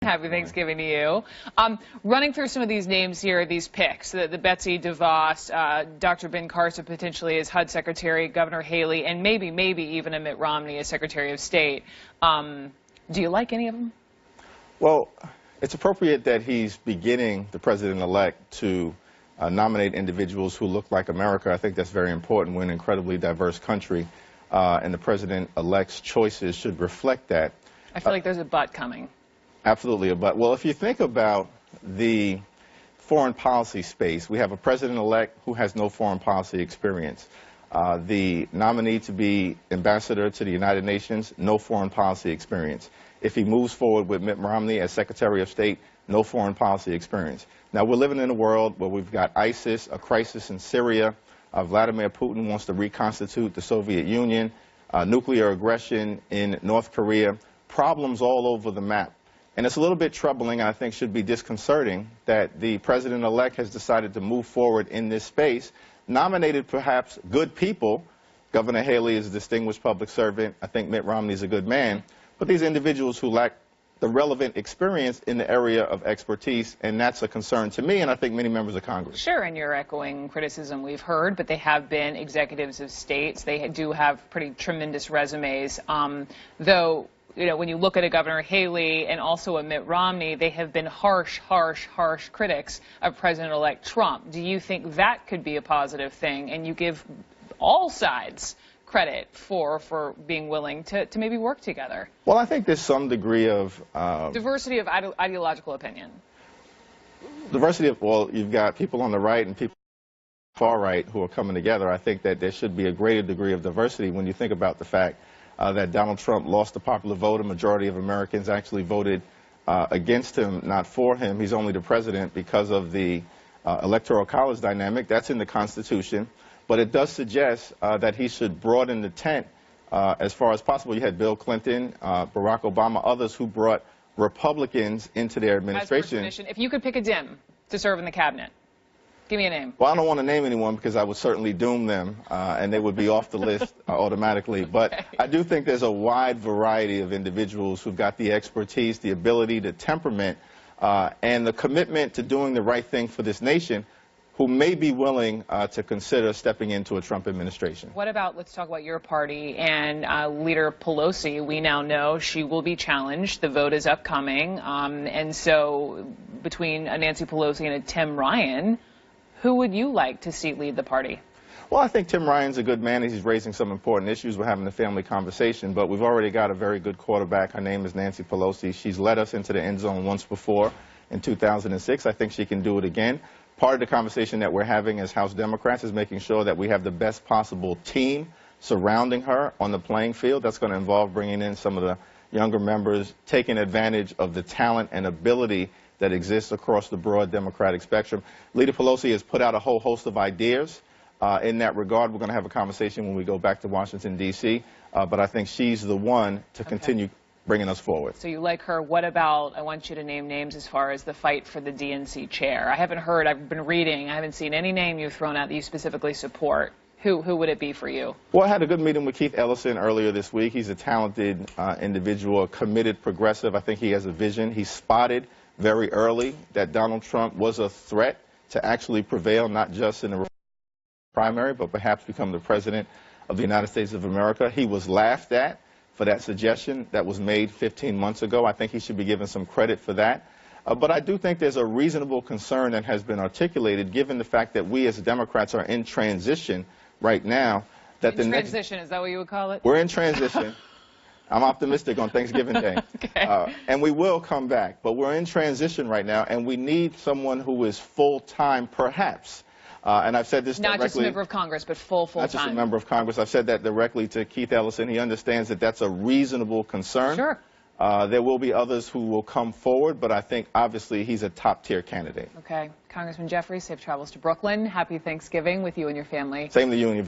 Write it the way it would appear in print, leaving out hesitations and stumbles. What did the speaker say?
Happy Thanksgiving to you. Running through some of these names here, these picks, the Betsy DeVos, Dr. Ben Carson potentially as HUD Secretary, Governor Haley, and maybe even a Mitt Romney as Secretary of State. Do you like any of them? Well, it's appropriate that he's beginning, the president-elect, to nominate individuals who look like America. I think that's very important. We're an incredibly diverse country, and the president-elect's choices should reflect that. I feel like there's a but coming. Absolutely a but. Well, if you think about the foreign policy space, we have a president-elect who has no foreign policy experience. The nominee to be ambassador to the United Nations, no foreign policy experience. If he moves forward with Mitt Romney as Secretary of State, no foreign policy experience. Now, we're living in a world where we've got ISIS, a crisis in Syria, Vladimir Putin wants to reconstitute the Soviet Union, nuclear aggression in North Korea, problems all over the map. And it's a little bit troubling, and I think should be disconcerting, that the president-elect has decided to move forward in this space, nominated perhaps good people. Governor Haley is a distinguished public servant. I think Mitt Romney is a good man. But these individuals who lack the relevant experience in the area of expertise, and that's a concern to me and I think many members of Congress. Sure, and you're echoing criticism we've heard, but they have been executives of states. They do have pretty tremendous resumes, though. You know, when you look at a Governor Haley and also a Mitt Romney, they have been harsh critics of President-elect Trump. Do you think that could be a positive thing? And you give all sides credit for being willing to maybe work together? Well, I think there's some degree of diversity of ideological opinion. Diversity of, well, you've got people on the right and people on the far right who are coming together. I think that there should be a greater degree of diversity when you think about the fact that Donald Trump lost the popular vote. A majority of Americans actually voted against him, not for him. He's only the president because of the electoral college dynamic. That's in the Constitution. But it does suggest that he should broaden the tent as far as possible. You had Bill Clinton, Barack Obama, others who brought Republicans into their administration. If you could pick a Dem to serve in the cabinet, give me a name. Well, I don't want to name anyone because I would certainly doom them, and they would be off the list automatically. But okay. I do think there's a wide variety of individuals who've got the expertise, the ability, the temperament, and the commitment to doing the right thing for this nation, who may be willing to consider stepping into a Trump administration. What about, let's talk about your party and Leader Pelosi. We now know she will be challenged. The vote is upcoming. And so between Nancy Pelosi and a Tim Ryan, who would you like to see lead the party? Well, I think Tim Ryan's a good man. He's raising some important issues. We're having a family conversation, but we've already got a very good quarterback. Her name is Nancy Pelosi. She's led us into the end zone once before in 2006. I think she can do it again. Part of the conversation that we're having as House Democrats is making sure that we have the best possible team surrounding her on the playing field. That's going to involve bringing in some of the younger members, taking advantage of the talent and ability that exists across the broad Democratic spectrum. Leader Pelosi has put out a whole host of ideas in that regard. We're going to have a conversation when we go back to Washington, D.C., but I think she's the one to continue bringing us forward. So you like her. What about, I want you to name names as far as the fight for the DNC chair. I haven't heard, I've been reading, I haven't seen any name you've thrown out that you specifically support. Who would it be for you? Well, I had a good meeting with Keith Ellison earlier this week. He's a talented individual, a committed progressive. I think he has a vision. He spotted very early that Donald Trump was a threat to actually prevail, not just in the primary, but perhaps become the president of the United States of America. He was laughed at for that suggestion that was made 15 months ago. I think he should be given some credit for that. But I do think there's a reasonable concern that has been articulated, given the fact that we as Democrats are in transition right now. That in transition, is that what you would call it? We're in transition. I'm optimistic on Thanksgiving Day. Okay. And we will come back. But we're in transition right now, and we need someone who is full-time, perhaps. And I've said this directly. Not just a member of Congress, but full-time. Not just a member of Congress. I've said that directly to Keith Ellison. He understands that that's a reasonable concern. Sure. There will be others who will come forward, but I think, obviously, he's a top-tier candidate. Okay. Congressman Jeffries, safe travels to Brooklyn. Happy Thanksgiving with you and your family. Same to you and your